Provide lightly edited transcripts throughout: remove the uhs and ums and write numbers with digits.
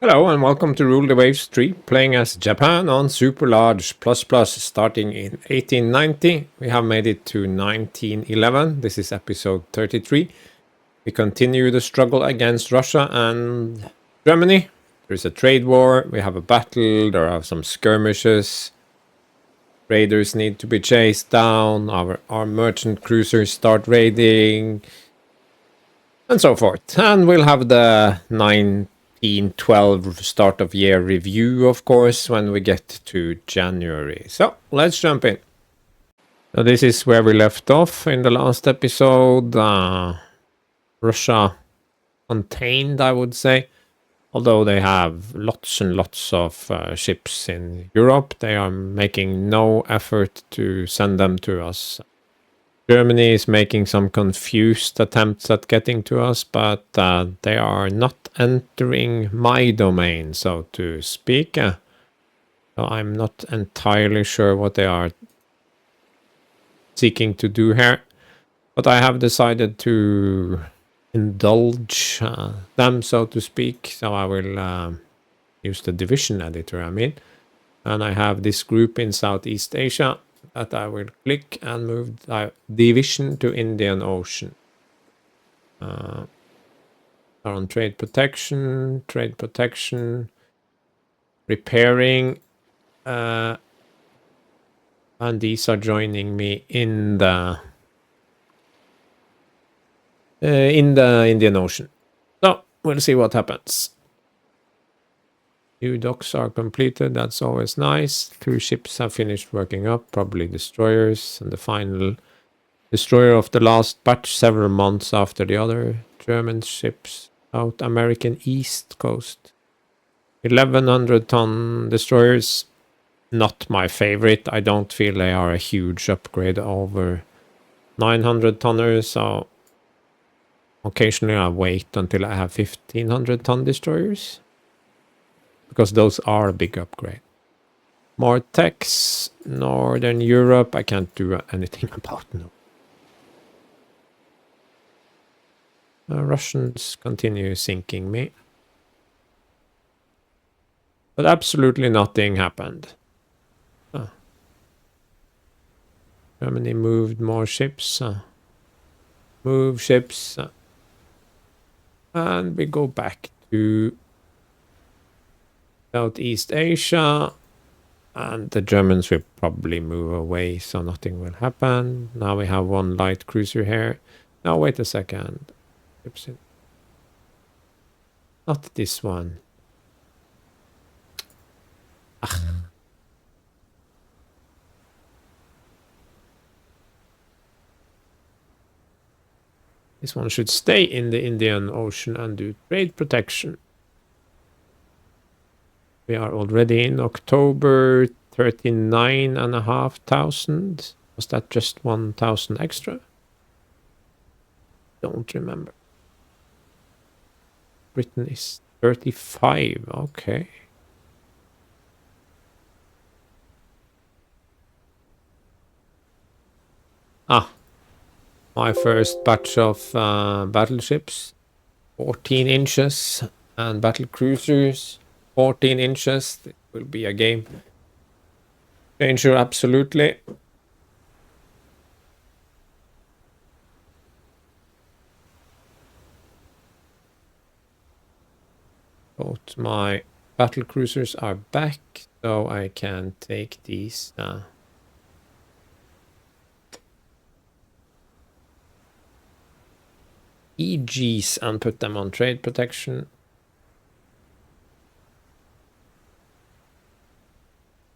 Hello and welcome to Rule the Waves 3, playing as Japan on Super Large ++ starting in 1890. We have made it to 1911. This is episode 33. We continue the struggle against Russia and Germany. There's a trade war, we have a battle, there are some skirmishes. Raiders need to be chased down, our merchant cruisers start raiding, and so forth. And we'll have the 1912 start of year review, of course, when we get to January. So let's jump in. So this is where we left off in the last episode. Russia contained, I would say. Although they have lots and lots of ships in Europe, they are making no effort to send them to us. Germany is making some confused attempts at getting to us, but they are not entering my domain, so to speak. So I'm not entirely sure what they are seeking to do here. But I have decided to indulge them, so to speak. So I will use the division editor, and I have this group in Southeast Asia that I will click and move division to Indian Ocean. Are on trade protection, repairing, and these are joining me in the Indian Ocean. So we'll see what happens. New docks are completed, that's always nice. 2 ships have finished working up, probably destroyers, and the final destroyer of the last batch several months after the other. German ships, South American East Coast. 1100-ton destroyers, not my favorite. I don't feel they are a huge upgrade over 900-tonners, so occasionally I wait until I have 1500-ton destroyers, because those are a big upgrade. More techs, Northern Europe, I can't do anything about no. Russians continue sinking me. But absolutely nothing happened. Germany moved more ships. Move ships. And we go back to Southeast Asia. And the Germans will probably move away, so nothing will happen. Now we have 1 light cruiser here. Now wait a second. Not this one. This one should stay in the Indian Ocean and do trade protection. We are already in October, 39,500. Was that just 1,000 extra? Don't remember. Britain is 35, okay. My first batch of battleships, 14 inches, and battle cruisers, 14 inches. It will be a game changer, absolutely. Both my battle cruisers are back, so I can take these EGs and put them on trade protection.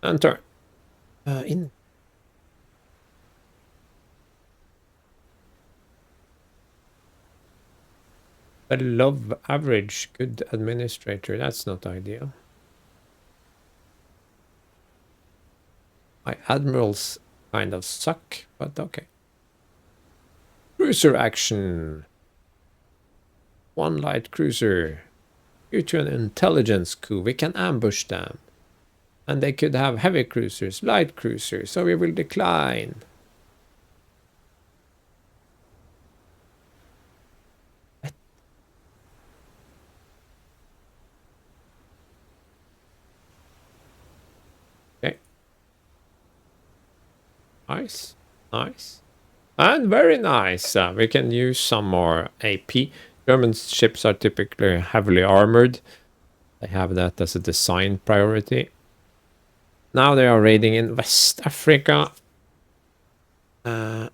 And turn. In. Above average, good administrator. That's not ideal. My admirals kind of suck, but okay. Cruiser action. 1 light cruiser. Due to an intelligence coup, we can ambush them. And they could have heavy cruisers, light cruisers, so we will decline. Nice, nice. And very nice. We can use some more AP. German ships are typically heavily armored. They have that as a design priority. Now they are raiding in West Africa. No.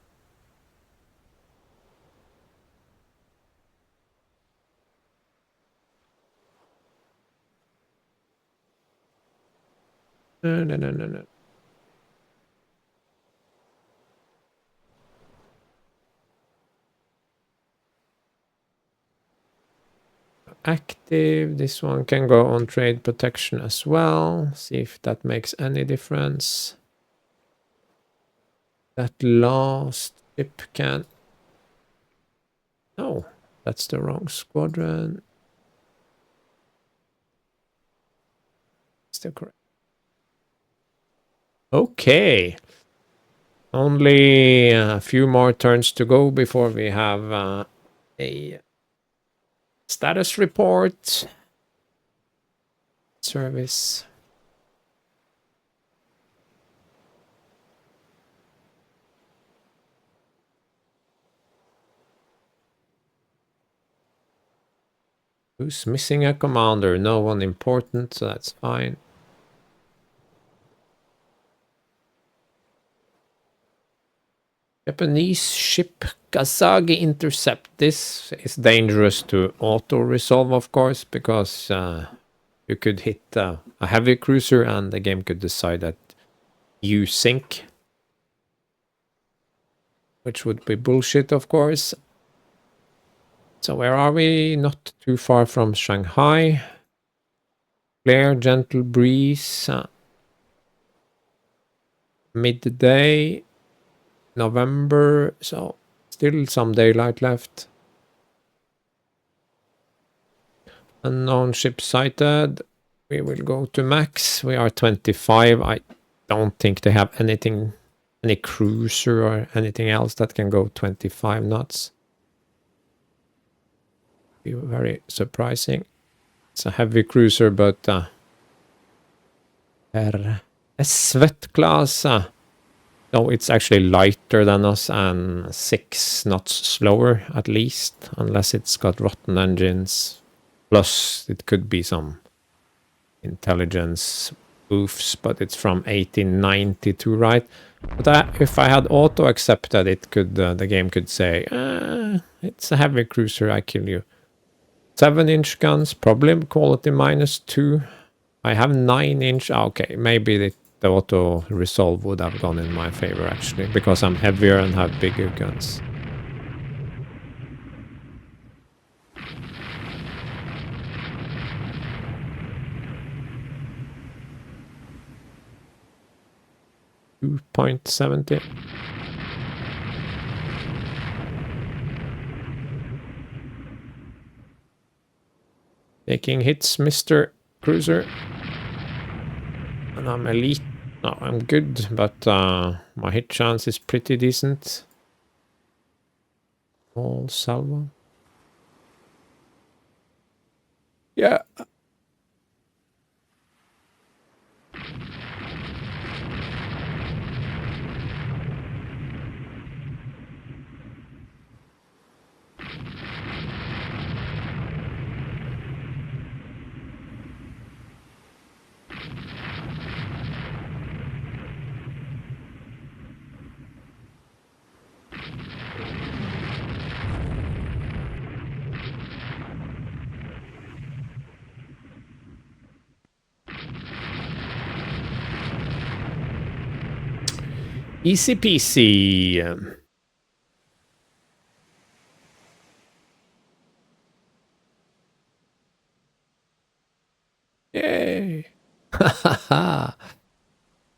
Active. This one can go on trade protection as well. See if that makes any difference. That last ship can... No, that's the wrong squadron. Still correct. Okay. Only a few more turns to go before we have a status report. Service. Who's missing a commander? No one important, so that's fine. Japanese ship Kazagi intercept. This is dangerous to auto-resolve, of course, because you could hit a heavy cruiser and the game could decide that you sink. Which would be bullshit, of course. So where are we? Not too far from Shanghai. Clear, gentle breeze. Midday. November. So still some daylight left. Unknown ship sighted. We will go to max. We are 25. I don't think they have anything, any cruiser or anything else that can go 25 knots. Be very surprising. It's a heavy cruiser, but a Sept class. No, it's actually lighter than us and 6 knots slower at least, unless it's got rotten engines. Plus, it could be some intelligence boofs, but it's from 1892, right? But if I had auto accepted, it could the game could say, it's a heavy cruiser, I kill you. 7-inch guns, probably quality -2. I have 9-inch. Okay, maybe the auto resolve would have gone in my favor actually, because I'm heavier and have bigger guns. .70. Taking hits, Mr. Cruiser. And I'm elite. No, I'm good, but my hit chance is pretty decent. All salvo. Yeah. Easy peasy. Yay.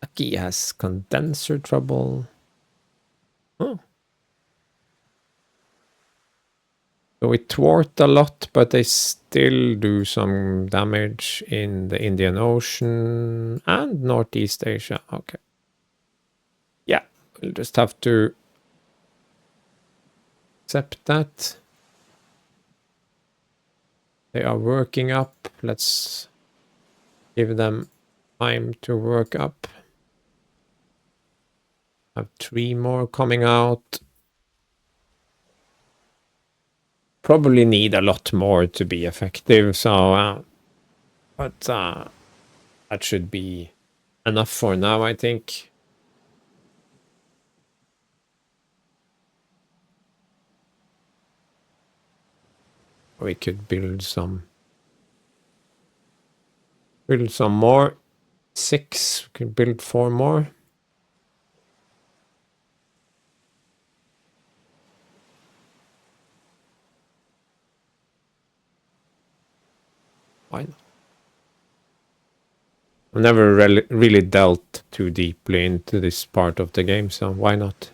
Aki has condenser trouble. Oh. So we thwart a lot, but they still do some damage in the Indian Ocean and Northeast Asia. Okay. Yeah, we'll just have to accept that. They are working up. Let's give them time to work up. Have 3 more coming out. Probably need a lot more to be effective, so but that should be enough for now, I think. We could build some more. 6. We can build 4 more. Why not? I've never really delved too deeply into this part of the game, so why not?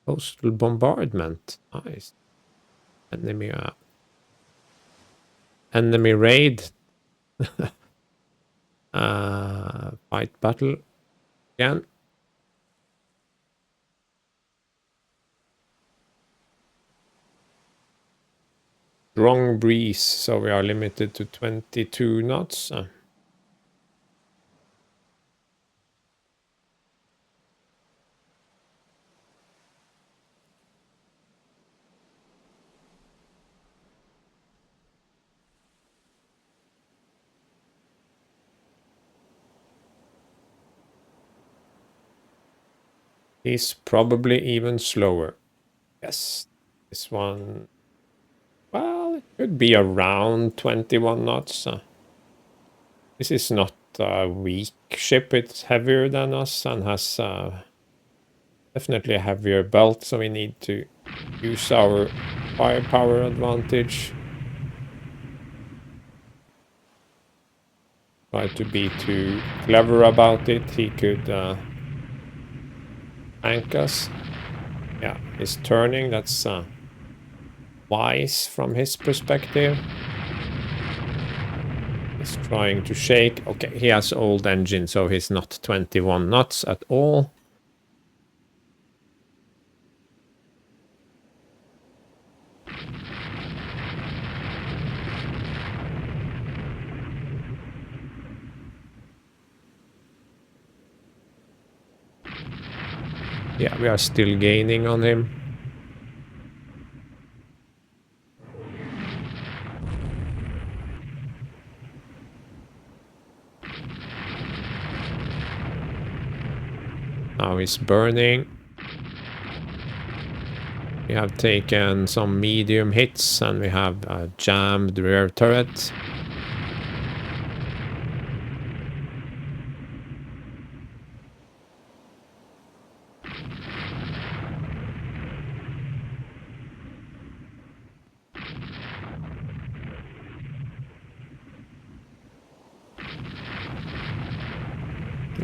Coastal bombardment. Nice. Enemy raid. Fight battle again. Strong breeze, so we are limited to 22 knots. He's probably even slower. Yes, this one, well, it could be around 21 knots. This is not a weak ship, it's heavier than us and has definitely a heavier belt, so we need to use our firepower advantage. Try to be too clever about it, he could tank us. Yeah, he's turning, that's wise from his perspective. He's trying to shake. Okay, he has old engine, so he's not 21 knots at all. Yeah, we are still gaining on him. Now he's burning. We have taken some medium hits and we have a jammed rear turret.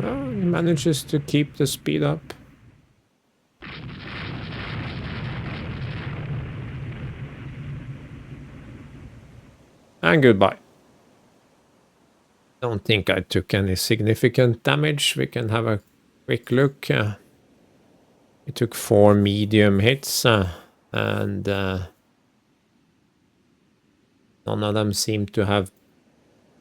Oh, he manages to keep the speed up. And goodbye. Don't think I took any significant damage. We can have a quick look. We took 4 medium hits and none of them seem to have...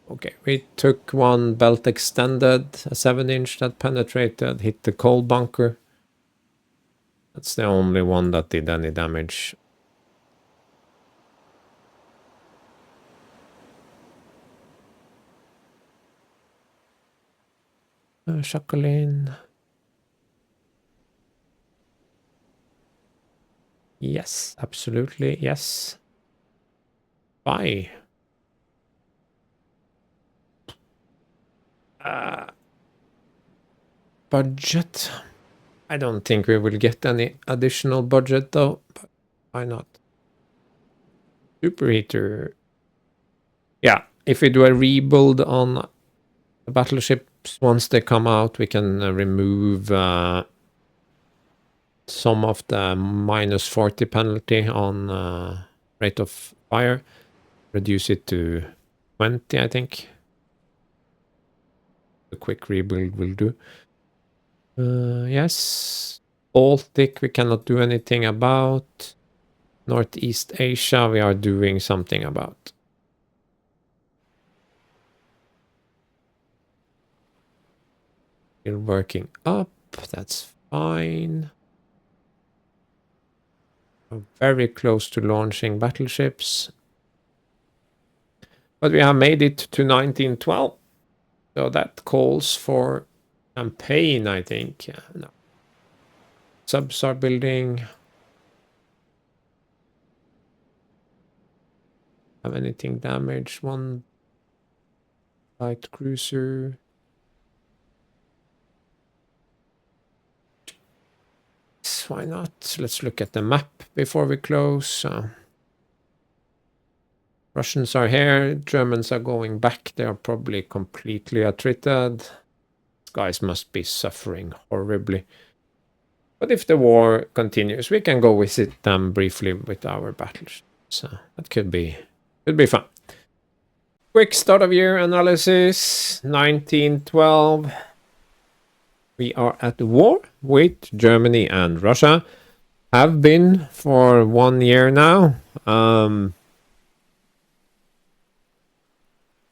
Okay, we took 1 belt extended, a 7-inch that penetrated, hit the coal bunker. That's the only one that did any damage. Shakolin. Yes, absolutely, yes. Bye. Budget. I don't think we will get any additional budget though, but why not? Superheater. Yeah, if we do a rebuild on the battleships once they come out, we can remove some of the -40 penalty on rate of fire. Reduce it to 20, I think. A quick rebuild will do. Yes. Baltic we cannot do anything about. Northeast Asia we are doing something about. Still working up, that's fine. We're very close to launching battleships. But we have made it to 1912. So that calls for campaign, I think. Yeah, no. Subs are building. Have anything damaged? One light cruiser. Why not? Let's look at the map before we close. Russians are here. Germans are going back. They are probably completely attrited. These guys must be suffering horribly. But if the war continues, we can go visit them briefly with our battles. So that could be fun. Quick start of year analysis. 1912. We are at war with Germany and Russia. Have been for 1 year now.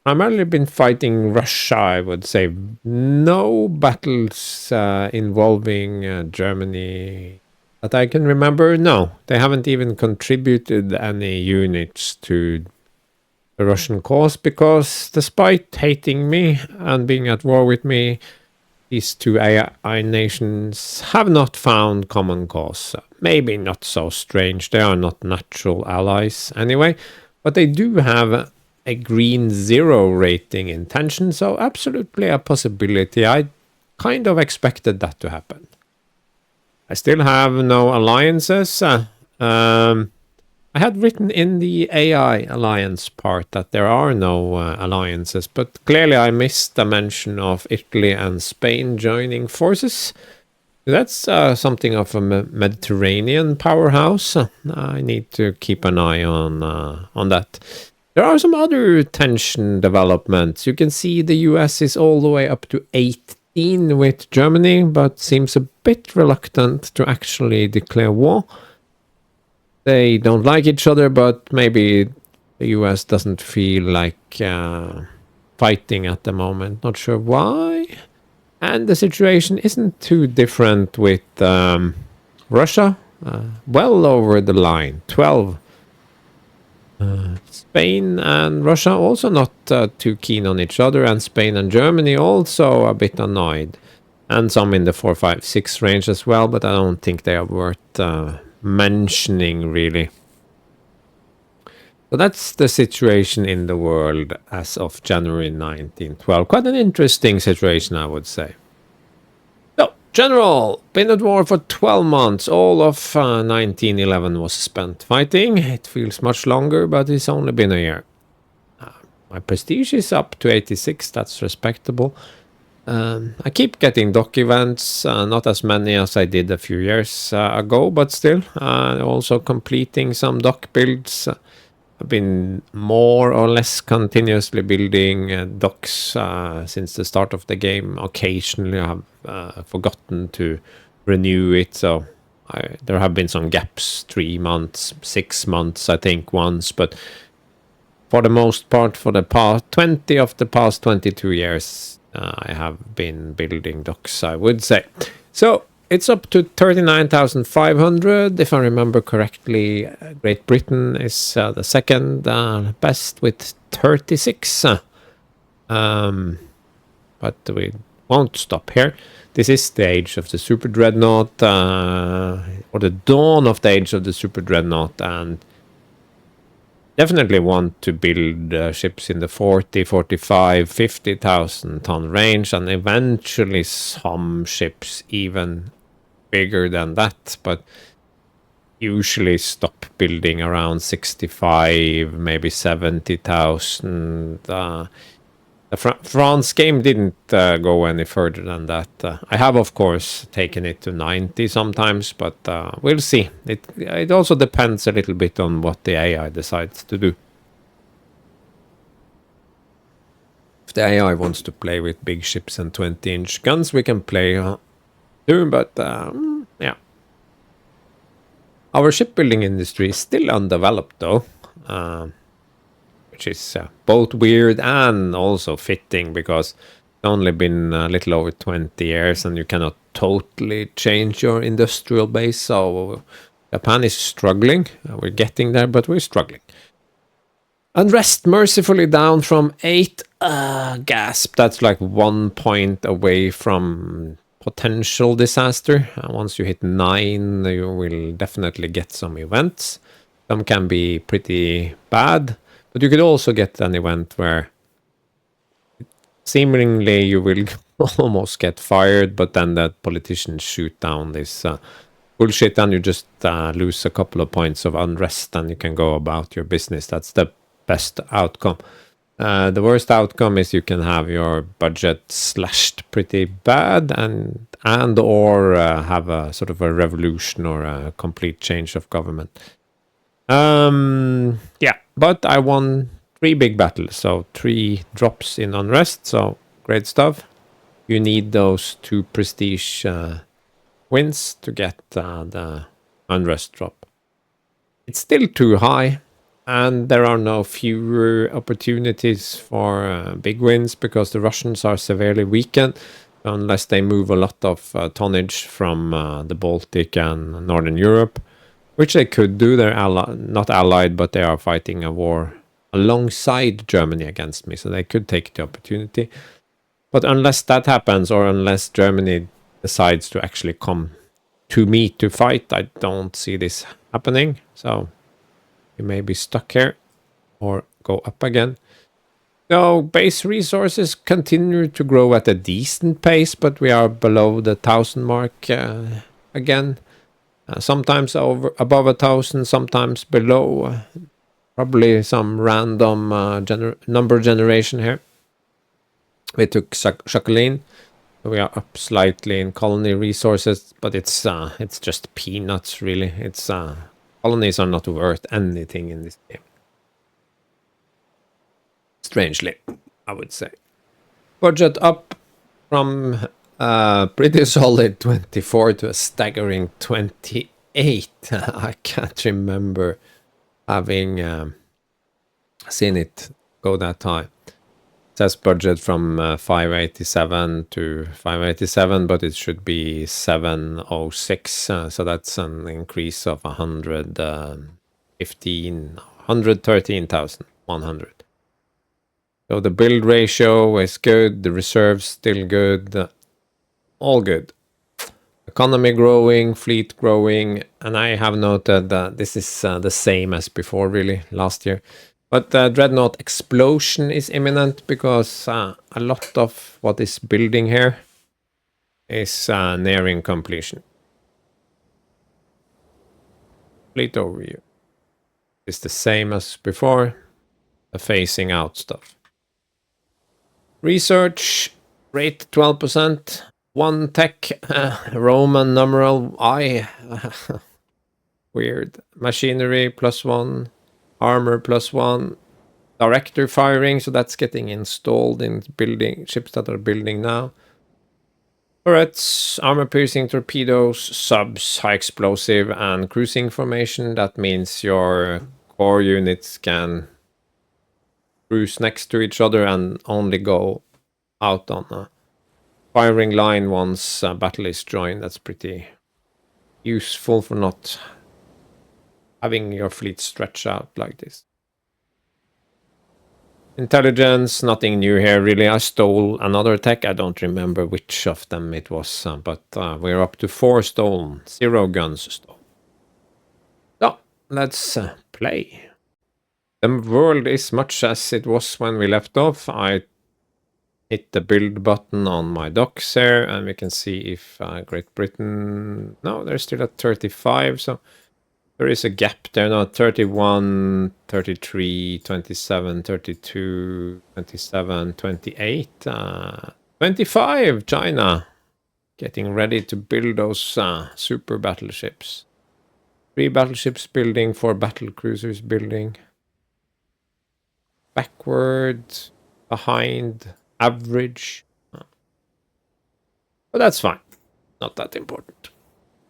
Primarily been fighting Russia, I would say. No battles involving Germany that I can remember. No, they haven't even contributed any units to the Russian cause, because despite hating me and being at war with me, these two AI nations have not found common cause. Maybe not so strange. They are not natural allies anyway, but they do have a green 0 rating intention, so absolutely a possibility. I kind of expected that to happen. I still have no alliances. I had written in the AI alliance part that there are no alliances, but clearly I missed the mention of Italy and Spain joining forces. That's something of a Mediterranean powerhouse. I need to keep an eye on that. There are some other tension developments. You can see the US is all the way up to 18 with Germany, but seems a bit reluctant to actually declare war. They don't like each other, but maybe the US doesn't feel like fighting at the moment. Not sure why. And the situation isn't too different with Russia. Well over the line. 12. Spain and Russia also not too keen on each other, and Spain and Germany also a bit annoyed. And some in the 4, 5, 6 range as well, but I don't think they are worth mentioning really. So that's the situation in the world as of January 1912. Quite an interesting situation, I would say. So, general, been at war for 12 months. All of 1911 was spent fighting. It feels much longer, but it's only been a year. My prestige is up to 86, that's respectable. I keep getting dock events, not as many as I did a few years ago, but still, also completing some dock builds. I've been more or less continuously building docks since the start of the game. Occasionally I have forgotten to renew it, so there have been some gaps, 3 months, 6 months I think once, but for the most part, for the past 20 of the past 22 years, I have been building docks, I would say. So it's up to 39,500. If I remember correctly, Great Britain is the second best with 36. But we won't stop here. This is the age of the Super Dreadnought, or the dawn of the age of the Super Dreadnought, and definitely want to build ships in the 40, 45, 50,000 ton range, and eventually some ships even bigger than that, but usually stop building around 65, maybe 70,000. The France game didn't go any further than that. I have, of course, taken it to 90 sometimes, but we'll see. It also depends a little bit on what the AI decides to do. If the AI wants to play with big ships and 20-inch guns, we can play too, but yeah. Our shipbuilding industry is still undeveloped though, which is both weird and also fitting because it's only been a little over 20 years and you cannot totally change your industrial base. So Japan is struggling. We're getting there, but we're struggling. Unrest mercifully down from 8. Gasp. That's like 1 point away from potential disaster. Once you hit 9, you will definitely get some events. Some can be pretty bad, but you could also get an event where seemingly you will almost get fired, but then that politicians shoot down this bullshit and you just lose a couple of points of unrest and you can go about your business. That's the best outcome. The worst outcome is you can have your budget slashed pretty bad and or have a sort of a revolution or a complete change of government. Yeah, but I won 3 big battles, so 3 drops in unrest, so great stuff. You need those 2 prestige wins to get the unrest drop. It's still too high. And there are no fewer opportunities for big wins because the Russians are severely weakened unless they move a lot of tonnage from the Baltic and Northern Europe, which they could do. They're not allied, but they are fighting a war alongside Germany against me, so they could take the opportunity. But unless that happens, or unless Germany decides to actually come to me to fight, I don't see this happening. So you may be stuck here or go up again. So base resources continue to grow at a decent pace, but we are below the 1,000 mark again. Sometimes above 1,000, sometimes below. Probably some random number generation here. We took Jacqueline. We are up slightly in colony resources, but it's just peanuts really. It's colonies are not worth anything in this game. Strangely, I would say. Budget up from pretty solid 24 to a staggering 28. I can't remember having seen it go that high. It says budget from 587 to 587, but it should be 706. So that's an increase of 113,100. So the build ratio is good, the reserves still good, all good. Economy growing, fleet growing, and I have noted that this is the same as before, really, last year. But the Dreadnought explosion is imminent because a lot of what is building here is nearing completion. Fleet overview. It's the same as before, the phasing out stuff. Research, rate 12%. 1 tech, Roman numeral I. Weird. Machinery +1. Armor +1. Director firing, so that's getting installed in building ships that are building now. Turrets, armor piercing torpedoes, subs, high explosive, and cruising formation. That means your core units can cruise next to each other and only go out on a firing line once a battle is joined. That's pretty useful for not having your fleet stretch out like this. Intelligence, nothing new here really. I stole another tech. I don't remember which of them it was, but we're up to 4 stolen, 0 guns stolen. So let's play. The world is much as it was when we left off. I hit the build button on my docks here, and we can see if Great Britain... No, they're still at 35, so there is a gap there now. 31, 33, 27, 32, 27, 28, 25, China. Getting ready to build those super battleships. 3 battleships building, 4 battle cruisers building. Backward, behind, average. But that's fine. Not that important.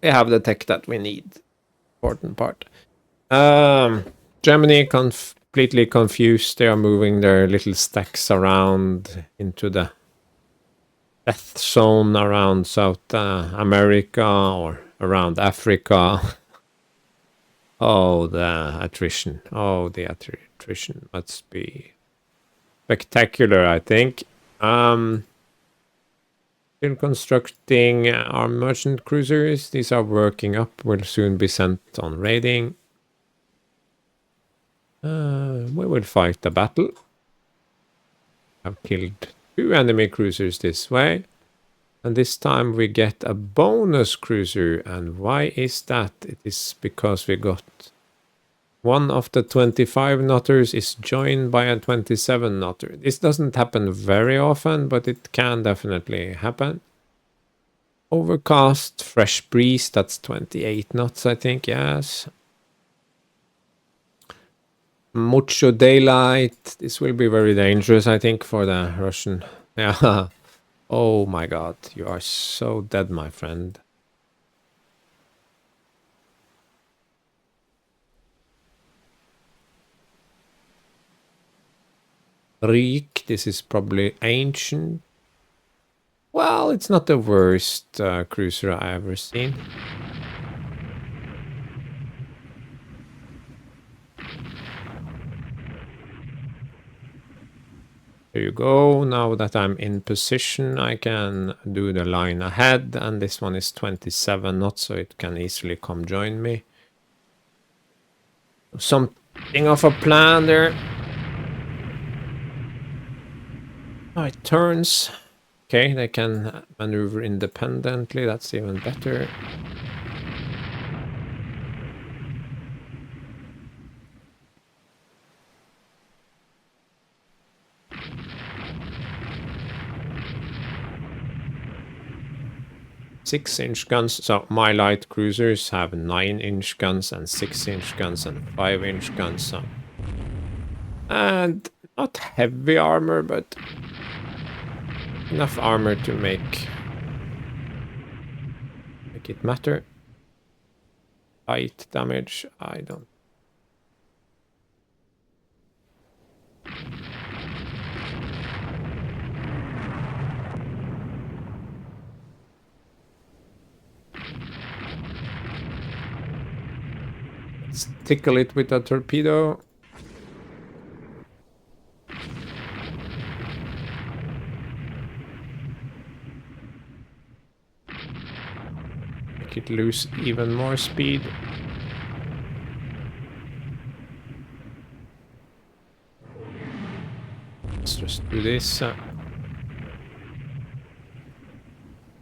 We have the tech that we need important part. Germany completely confused. They are moving their little stacks around into the death zone around South America or around Africa. Oh, the attrition. Oh, the attrition must be spectacular, I think. Still constructing our merchant cruisers. These are working up. Will soon be sent on raiding. We will fight the battle. I've killed 2 enemy cruisers this way. And this time we get a bonus cruiser. And why is that? It is because we got one of the 25 knotters is joined by a 27 knotter. This doesn't happen very often, but it can definitely happen. Overcast, fresh breeze, that's 28 knots, I think, yes. Mucho daylight. This will be very dangerous, I think, for the Russian. Yeah. Oh my god, you are so dead, my friend. Reek, this is probably ancient. Well, it's not the worst cruiser I ever seen. There you go. Now that I'm in position, I can do the line ahead, and this one is 27 knots, so it can easily come join me. Something of a plan there. Oh, it turns. Okay, they can maneuver independently. That's even better. Six-inch guns. So my light cruisers have 9-inch guns and 6-inch guns and 5-inch guns. So. And not heavy armor, but enough armor to make it matter. Light damage, I don't. Let's tickle it with a torpedo. Make it lose even more speed. Let's just do this.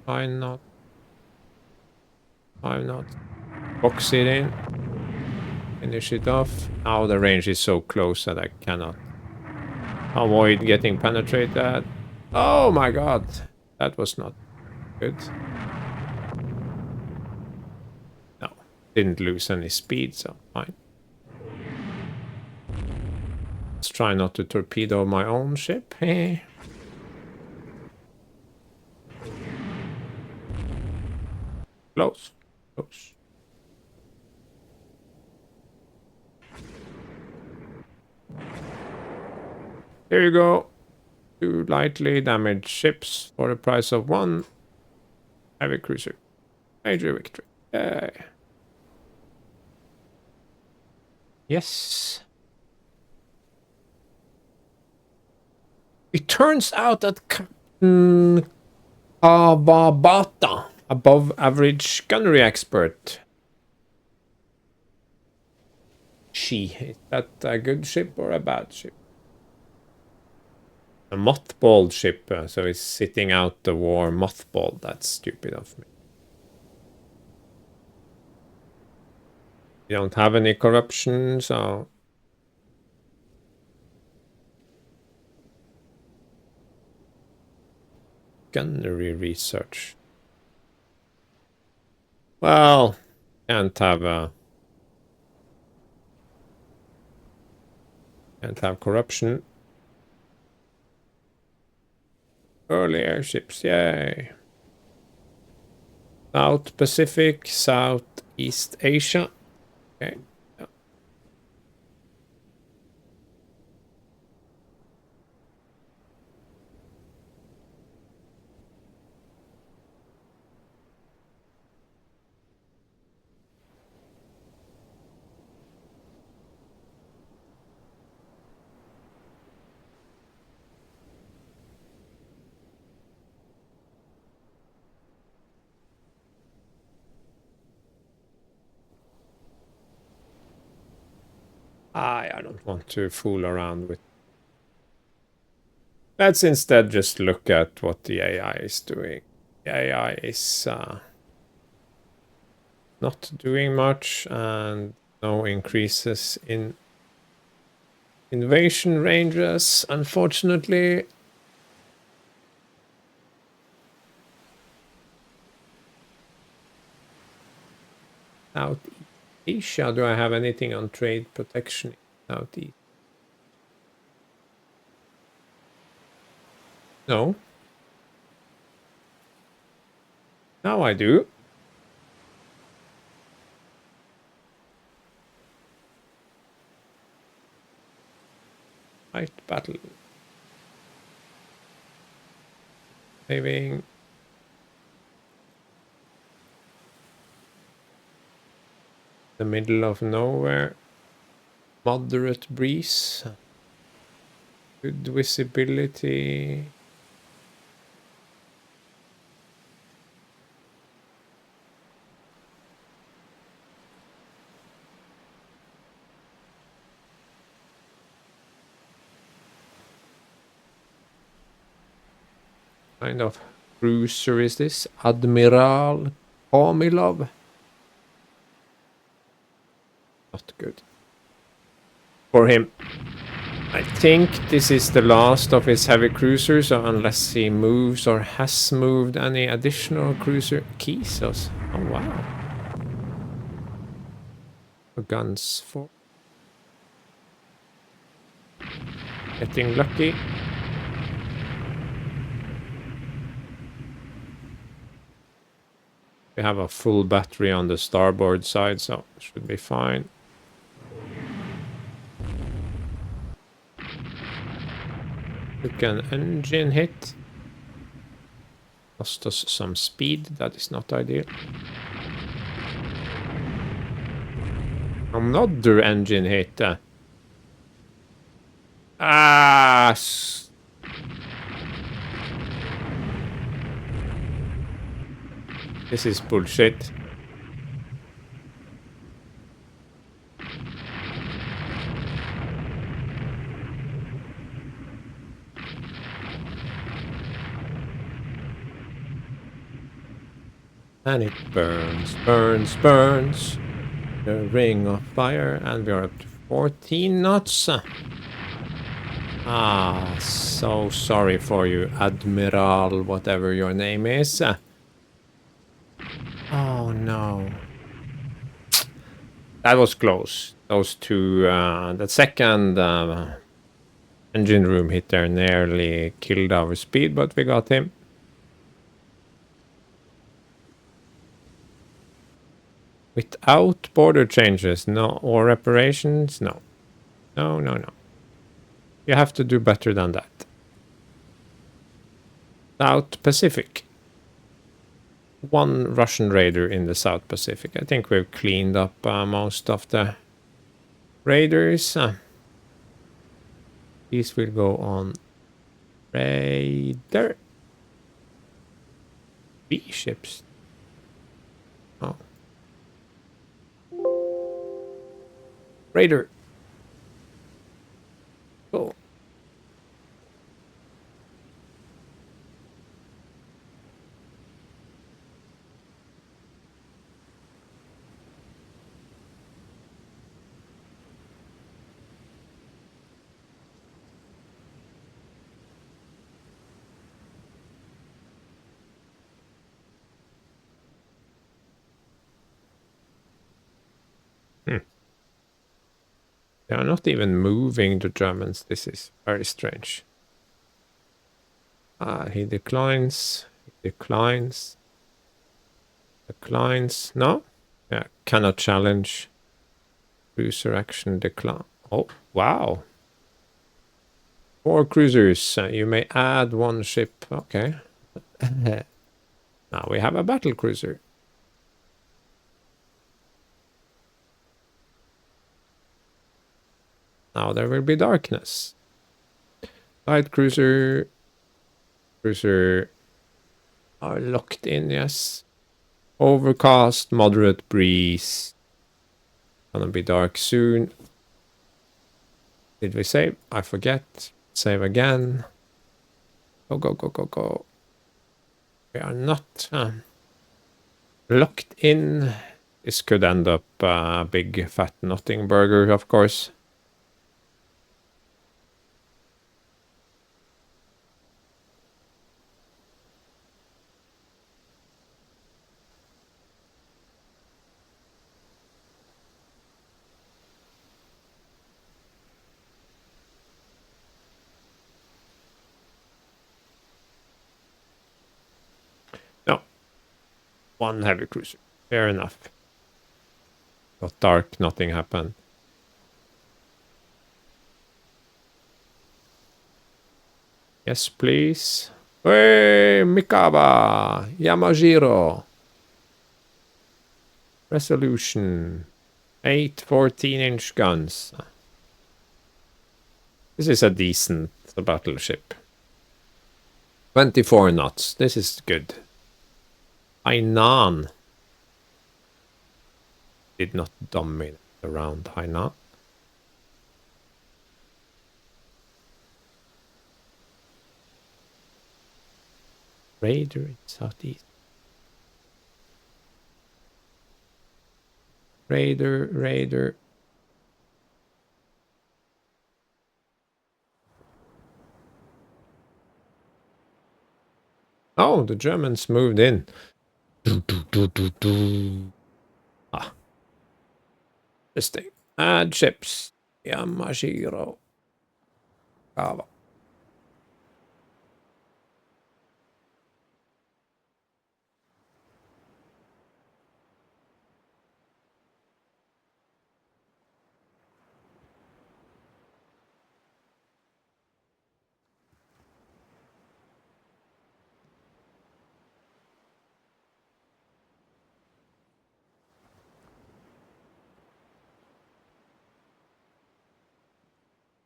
Why not? Why not? Box it in. Finish it off. Now the range is so close that I cannot avoid getting penetrated. Oh my god. That was not good. No. Didn't lose any speed, so fine. Let's try not to torpedo my own ship. Close. Close. There you go. 2 lightly damaged ships for the price of 1 heavy cruiser. Major victory. Yay. Yes. It turns out that Captain Kawabata, above average gunnery expert. Is that a good ship or a bad ship? A mothballed ship, so it's sitting out the war mothballed. That's stupid of me. You don't have any corruption, so... Gunnery research. Well, can't have corruption. Early airships, yay. South Pacific, Southeast Asia. Okay. I don't want to fool around with. Let's instead just look at what the AI is doing. The AI is not doing much and no increases in invasion ranges, unfortunately. Southeast Asia, do I have anything on trade protection in Southeast? No. Now I do. Fight battle. Saving. The middle of nowhere. Moderate breeze. Good visibility. Kind of cruiser is this? Admiral Komilov. Not good. For him. I think this is the last of his heavy cruisers, so unless he moves or has moved any additional cruiser keys. Oh wow. Guns for. Getting lucky. We have a full battery on the starboard side, so should be fine. Took an engine hit. Lost us some speed, that is not ideal. Another engine hit. This is bullshit. And it burns, burns, burns. The ring of fire, and we are up to 14 knots. So sorry for you, Admiral, whatever your name is. Oh no. That was close. Those two, the second engine room hit there nearly killed our speed, but we got him. Without border changes, no, or reparations, no. No, no, no. You have to do better than that. South Pacific. One Russian raider in the South Pacific. I think we've cleaned up most of the raiders. These will go on raider. B ships. Oh. Raider. Cool. They are not even moving, the Germans. This is very strange. He declines. He declines. Declines. No? Yeah, cannot challenge. Cruiser action decline. Oh, wow. 4 cruisers. You may add 1 ship. Okay. Now we have a battle cruiser. Now there will be darkness. Light cruiser. Cruiser are locked in, yes. Overcast, moderate breeze. Gonna be dark soon. Did we save? I forget. Save again. Go, go, go, go, go. We are not locked in. This could end up a big fat nothing burger, of course. No. 1 heavy cruiser. Fair enough. Got dark, nothing happened. Yes, please. Hey, Mikaba! Yamajiro! Resolution. 8 14-inch guns. This is a decent battleship. 24 knots. This is good. Hainan did not dominate around Hainan. Raider in southeast. Raider. Oh, the Germans moved in. Ah. This thing. Add ships. Yamashiro. Kawa.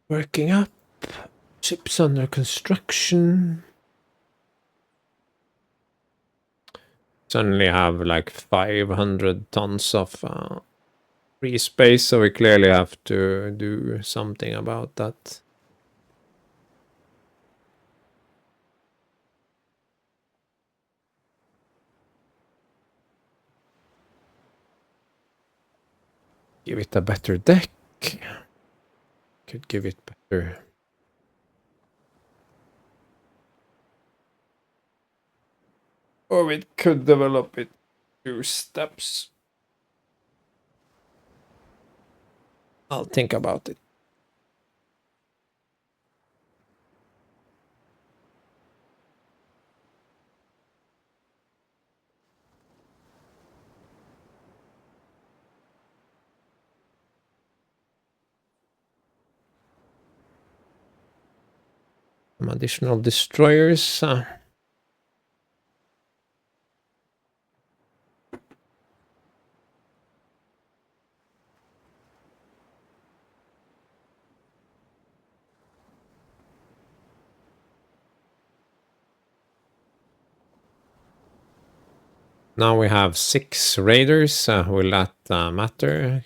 Working up. Ships under construction. Suddenly have like 500 tons of free space, so we clearly have to do something about that. Give it a better deck. Could give it better. Or it could develop it 2 steps. I'll think about it. Some additional destroyers. Now we have 6 raiders. Will that matter?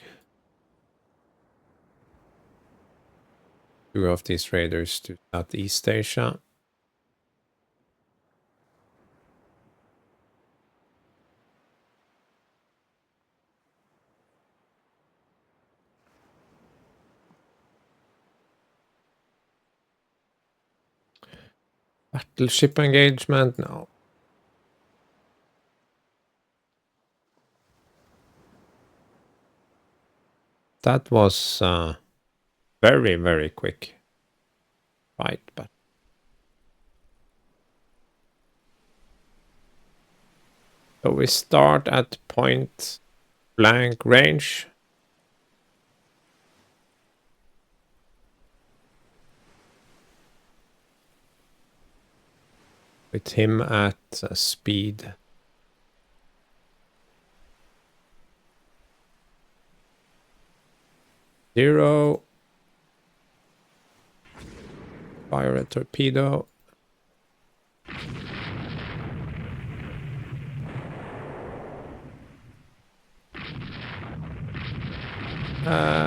2 of these raiders to Southeast Asia. Battleship engagement? No. That was very, very quick fight, but so we start at point blank range. with him at speed 0. Fire a torpedo.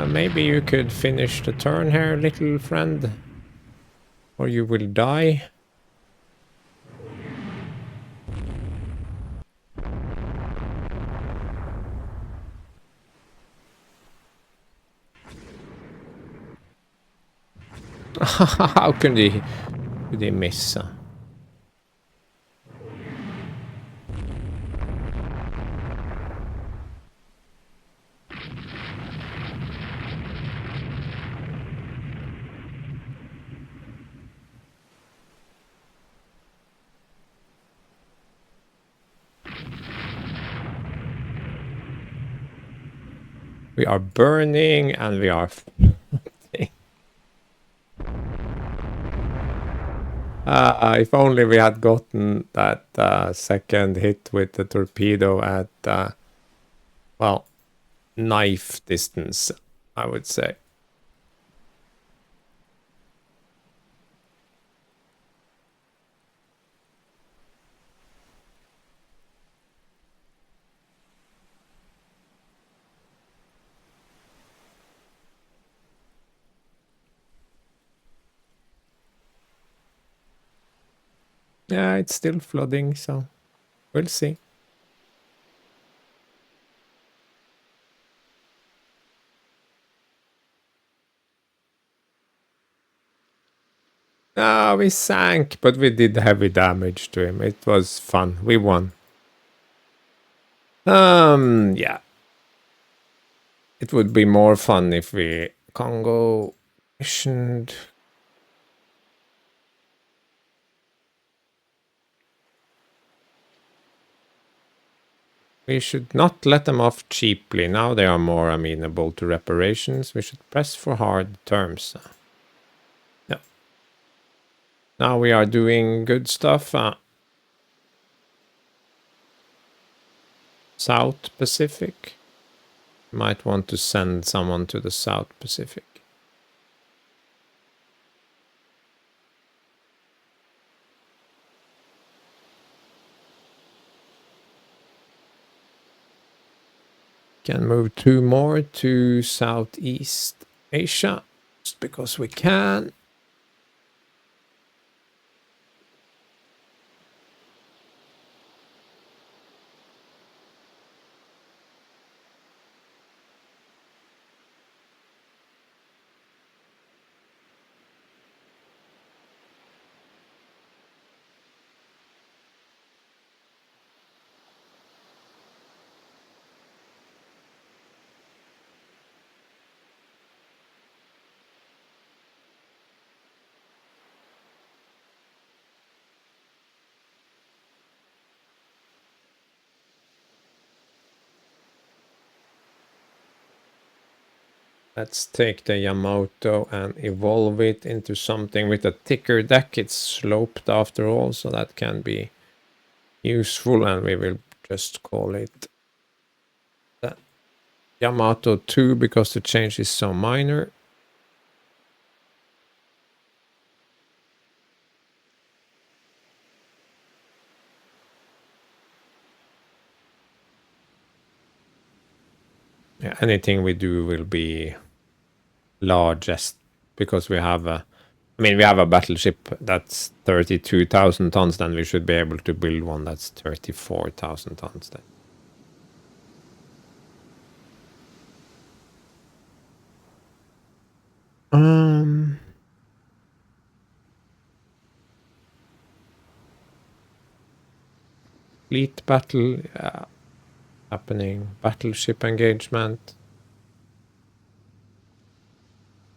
Maybe you could finish the turn here, little friend, or you will die. How could he miss? We are burning and we are if only we had gotten that second hit with the torpedo at well, knife distance, I would say. Yeah, it's still flooding, so we'll see. Ah, we sank, but we did heavy damage to him. It was fun. We won. Yeah. It would be more fun if we Congo missioned. We should not let them off cheaply. Now they are more amenable to reparations. We should press for hard terms. Yeah. Now we are doing good stuff. South Pacific. Might want to send someone to the South Pacific. Can move 2 more to Southeast Asia, just because we can. Let's take the Yamato and evolve it into something with a thicker deck. It's sloped after all, so that can be useful, and we will just call it the Yamato 2 because the change is so minor. Yeah, anything we do will be largest because we have a, I mean, we have a battleship that's 32,000 tons, then we should be able to build one that's 34,000 tons then. Fleet battle happening. Battleship engagement.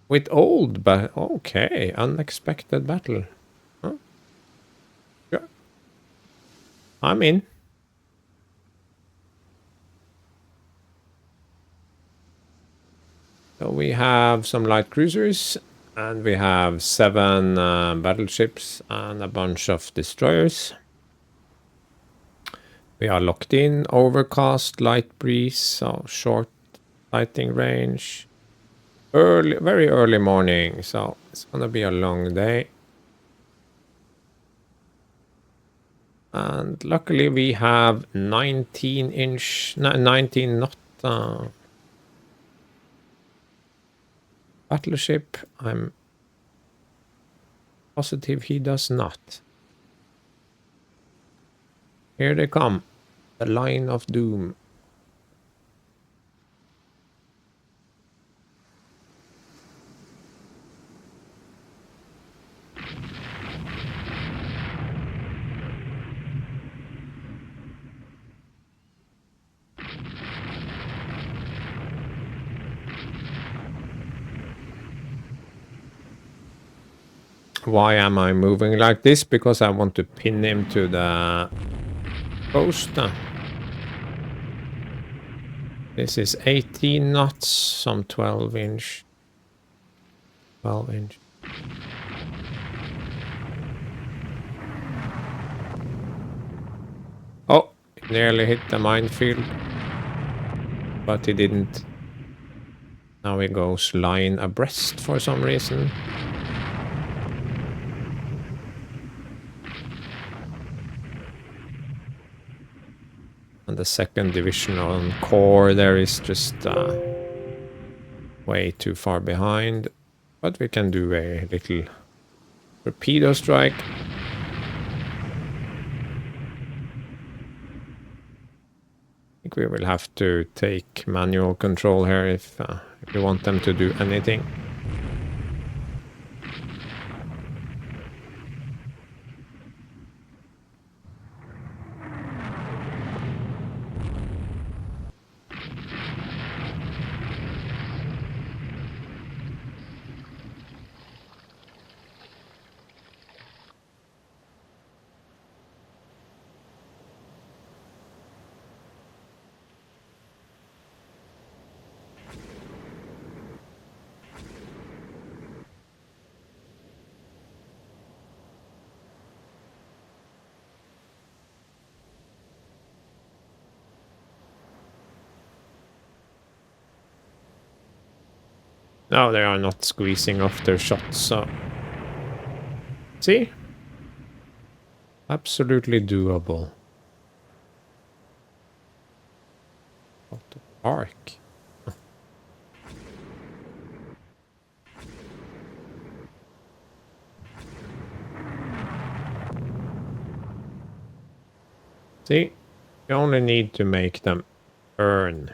With old okay, unexpected battle. Huh? Yeah. I'm in. So we have some light cruisers And we have 7 battleships and a bunch of destroyers. We are locked in, overcast, light breeze, so short sighting range. Very early morning, so it's gonna be a long day. And luckily we have 19 knot battleship. I'm positive he does not. Here they come. The line of doom. Why am I moving like this? Because I want to pin him to the coast. This is 18 knots, some 12 inch. 12 inch. Oh, it nearly hit the minefield. But he didn't. Now he goes line abreast for some reason. And the 2nd division on core there is just way too far behind. But we can do a little torpedo strike. I think we will have to take manual control here if we want them to do anything. No, they are not squeezing off their shots, so... See? Absolutely doable. Out the park. See? You only need to make them earn.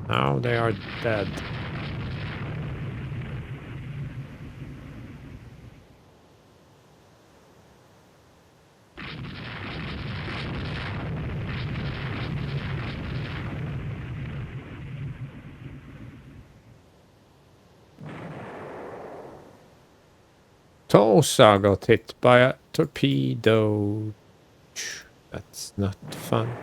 Now they are dead. Tosa got hit by a torpedo. That's not fun.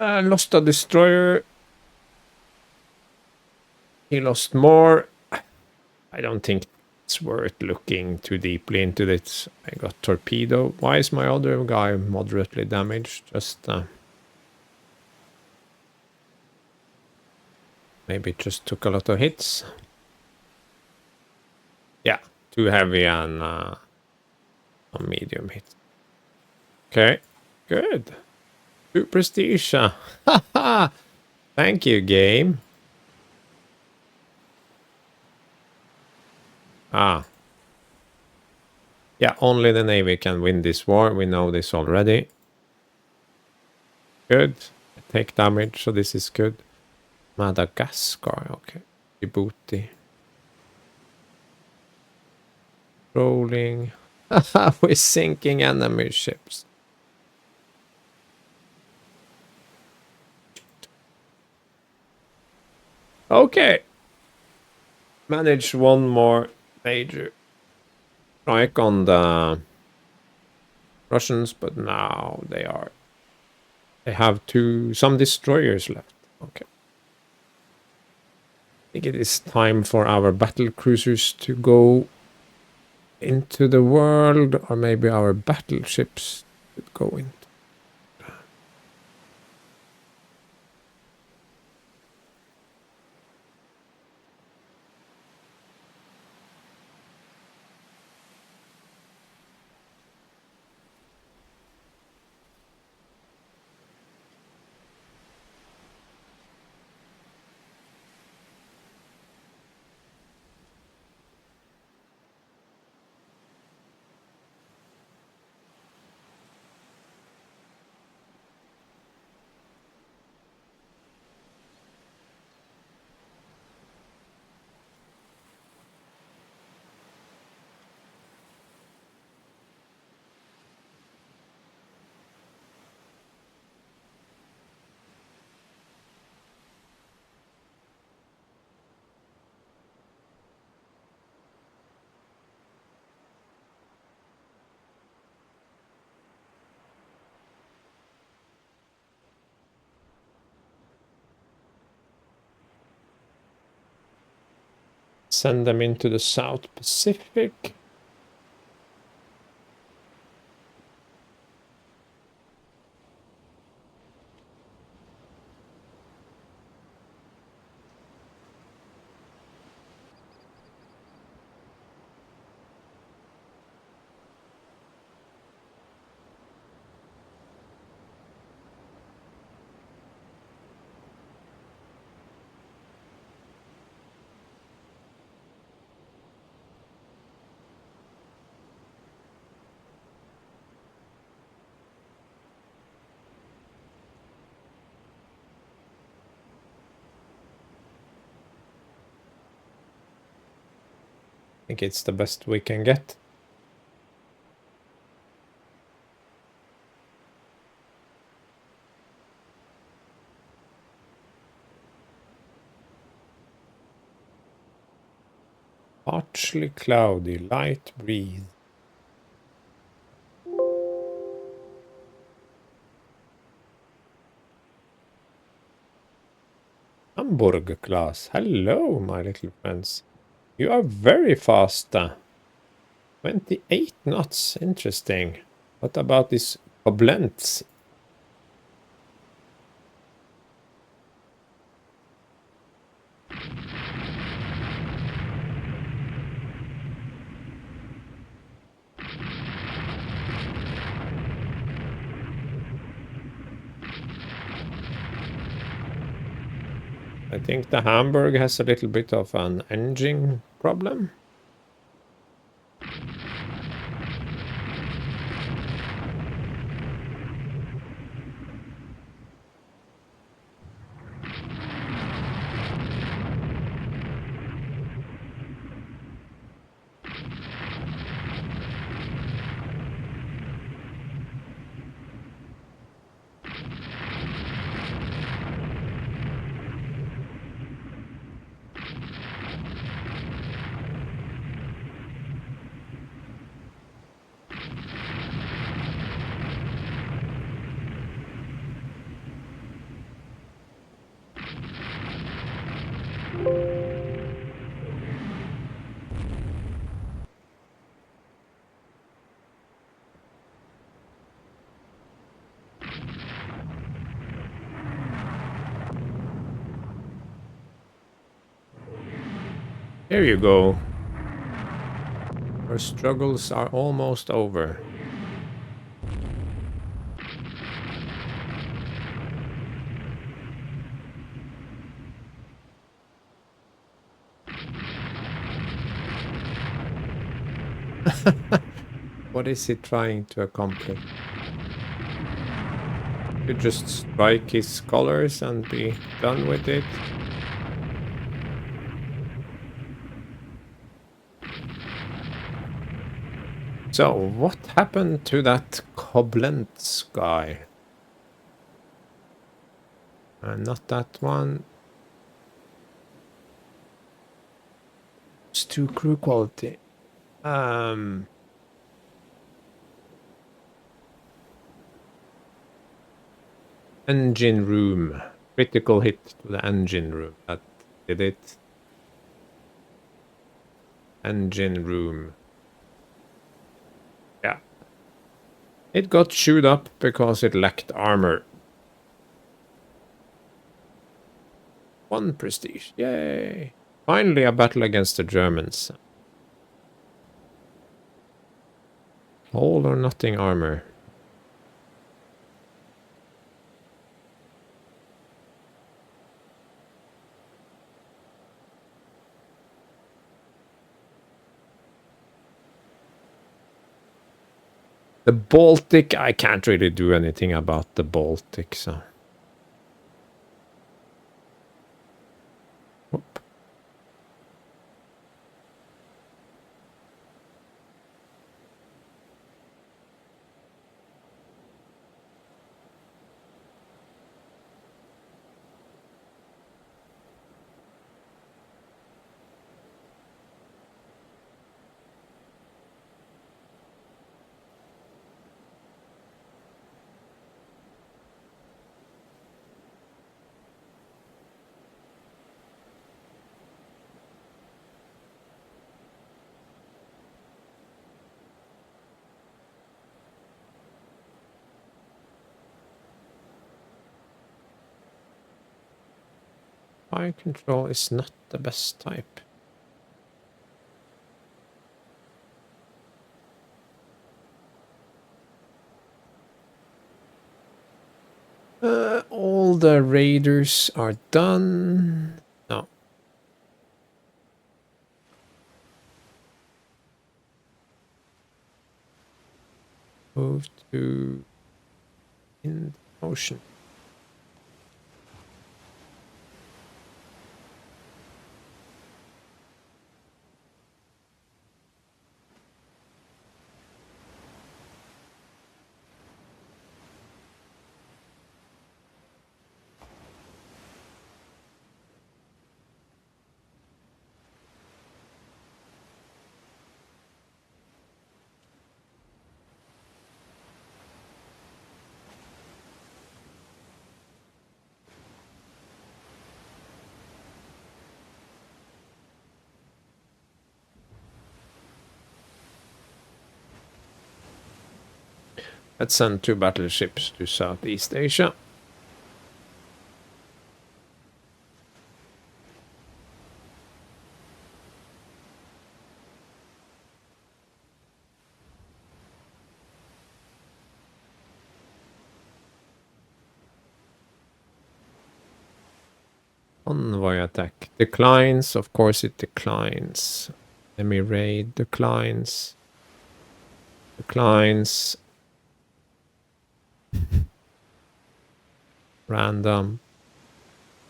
Lost a destroyer. He lost more. I don't think it's worth looking too deeply into this. I got torpedo. Why is my other guy moderately damaged? Just maybe it just took a lot of hits. Yeah, too heavy and some medium hits. Okay, good. 2 prestige. Thank you, game. Ah. Yeah, only the Navy can win this war. We know this already. Good. Take damage, so this is good. Madagascar, okay. Djibouti. Rolling. We're sinking enemy ships. Okay. Manage one more major strike on the Russians, but now they have some destroyers left. Okay. I think it is time for our battle cruisers to go into the world, or maybe our battleships should go into. Send them into the South Pacific. I think it's the best we can get. Partly cloudy, light breeze. Hamburg class. Hello, my little friends. You are very fast. 28 knots. Interesting. What about this Koblenz? I think the Hamburg has a little bit of an engine problem. There you go. Our struggles are almost over. What is he trying to accomplish? Could just strike his colors and be done with it. So, what happened to that Koblenz guy? Not that one. It's too crew quality. Engine room. Critical hit to the engine room. That did it. Engine room. Yeah. It got chewed up because it lacked armor. 1 prestige. Yay. Finally a battle against the Germans. All or nothing armor. The Baltic, I can't really do anything about the Baltic, so. Whoop. Fire control is not the best type. All the raiders are done. No. Move to in the ocean. Let's send 2 battleships to Southeast Asia. Convoy attack declines. Of course it declines. Enemy raid declines. Declines. Random.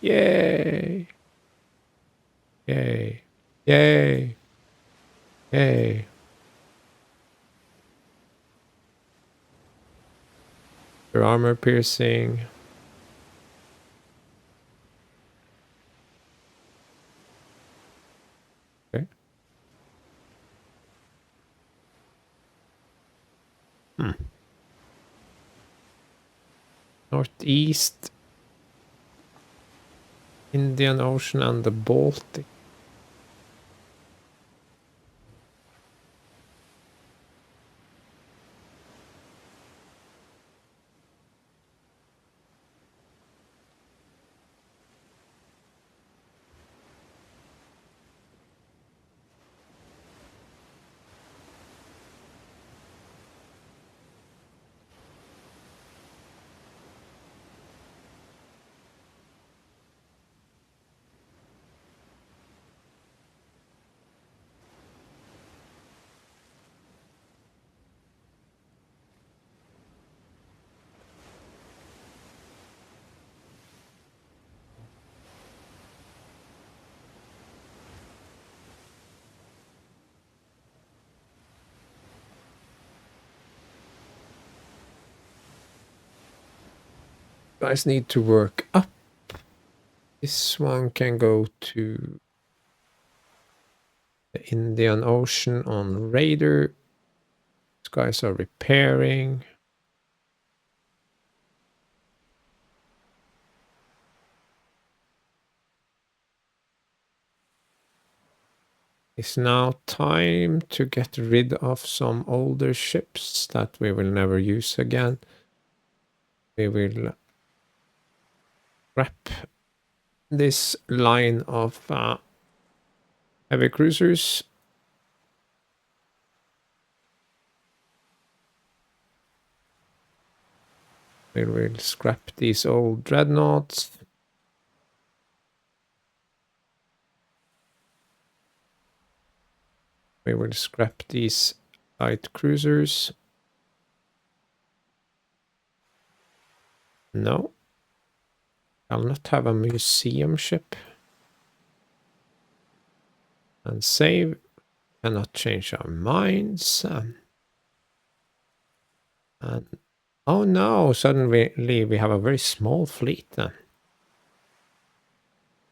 Yay. Yay. Yay. Yay. Your armor piercing. Okay. Northeast. Indian Ocean and the Baltic. guys need to work up. This one can go to the Indian Ocean on radar. These guys are repairing. It's now time to get rid of some older ships that we will never use again. We will scrap this line of heavy cruisers. We will scrap these old dreadnoughts. We will scrap these light cruisers. No. I'll not have a museum ship. And save. Cannot change our minds. And oh no, suddenly we have a very small fleet.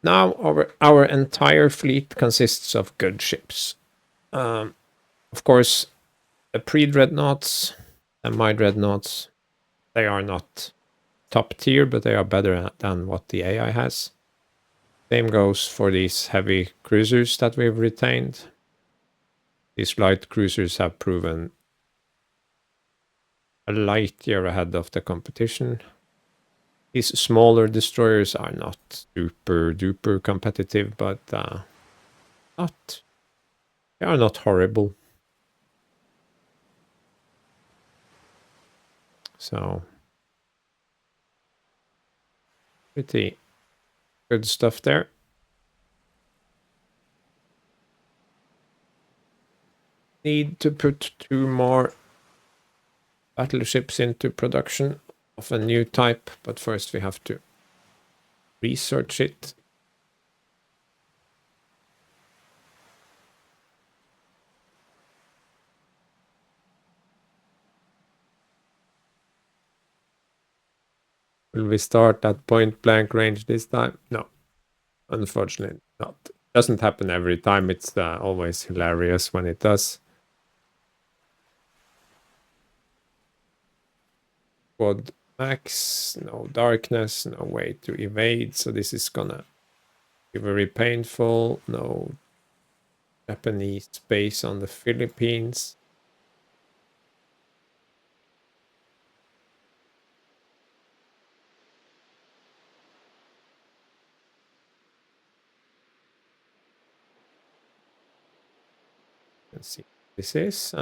Now our entire fleet consists of good ships. Of course, the pre-dreadnoughts and my dreadnoughts, they are not top tier, but they are better than what the AI has. Same goes for these heavy cruisers that we've retained. These light cruisers have proven a light year ahead of the competition. These smaller destroyers are not super duper competitive, but they are not horrible. So pretty good stuff there. Need to put 2 more battleships into production of a new type, but first we have to research it. Will we start at point blank range this time? No, unfortunately not. Doesn't happen every time. It's always hilarious when it does. Quad max, no darkness, no way to evade, so this is gonna be very painful. No Japanese base on the Philippines. Let's see. This is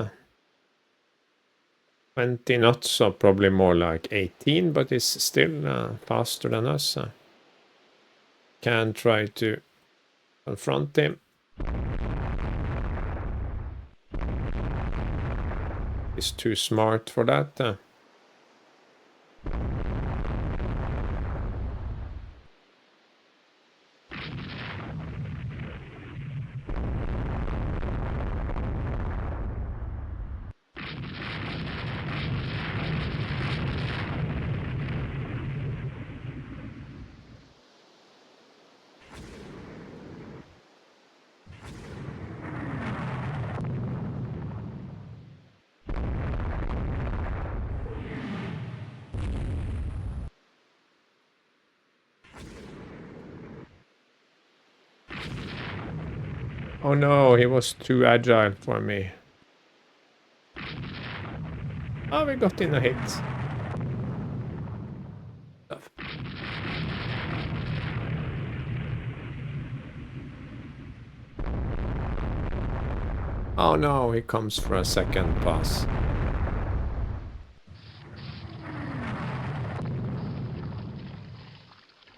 20 knots, so probably more like 18, but it's still faster than us. Can try to confront him. He's too smart for that. Oh no, he was too agile for me. Oh, we got in a hit. Oh no, he comes for a second pass.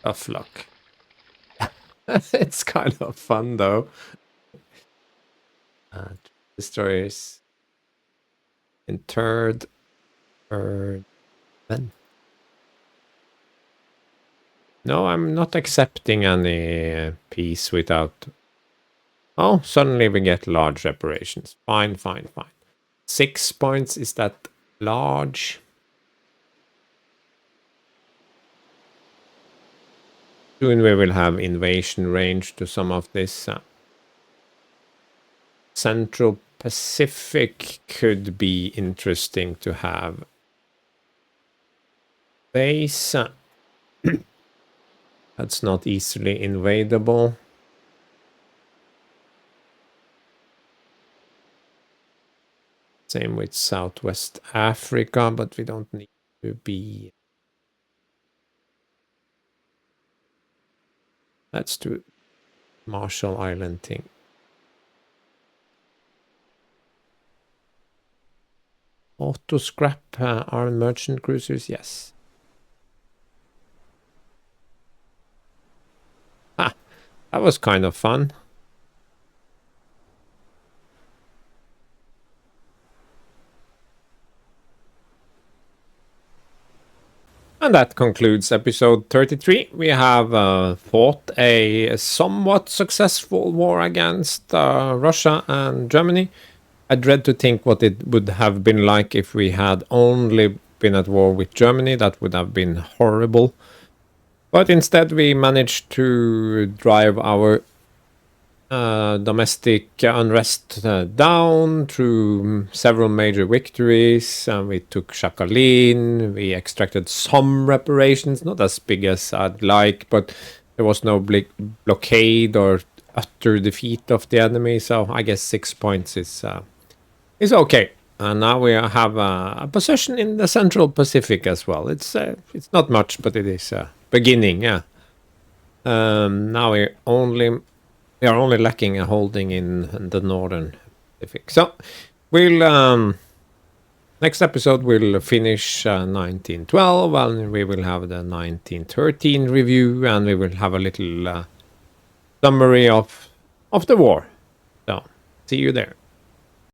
Tough luck. It's kind of fun though. Destroyers interred or then. No, I'm not accepting any peace without. Oh, suddenly we get large reparations. Fine, fine, fine. 6 points, is that large? Soon we will have invasion range to some of this. Central Pacific could be interesting to have base. That's not easily invadable. Same with Southwest Africa, but we don't need to be. Let's do Marshall Island thing. Auto scrap armed merchant cruisers, yes. Ah, that was kind of fun. And that concludes episode 33. We have fought a somewhat successful war against Russia and Germany. I dread to think what it would have been like if we had only been at war with Germany. That would have been horrible. But instead we managed to drive our domestic unrest down through several major victories. We took Sakhalin, we extracted some reparations, not as big as I'd like, but there was no blockade or utter defeat of the enemy, so I guess 6 points is okay. And now we have a position in the Central Pacific as well. It's not much, but it is beginning, yeah. Now we are only lacking a holding in the Northern Pacific. So we'll next episode we'll finish 1912, and we will have the 1913 review, and we will have a little summary of the war. So see you there.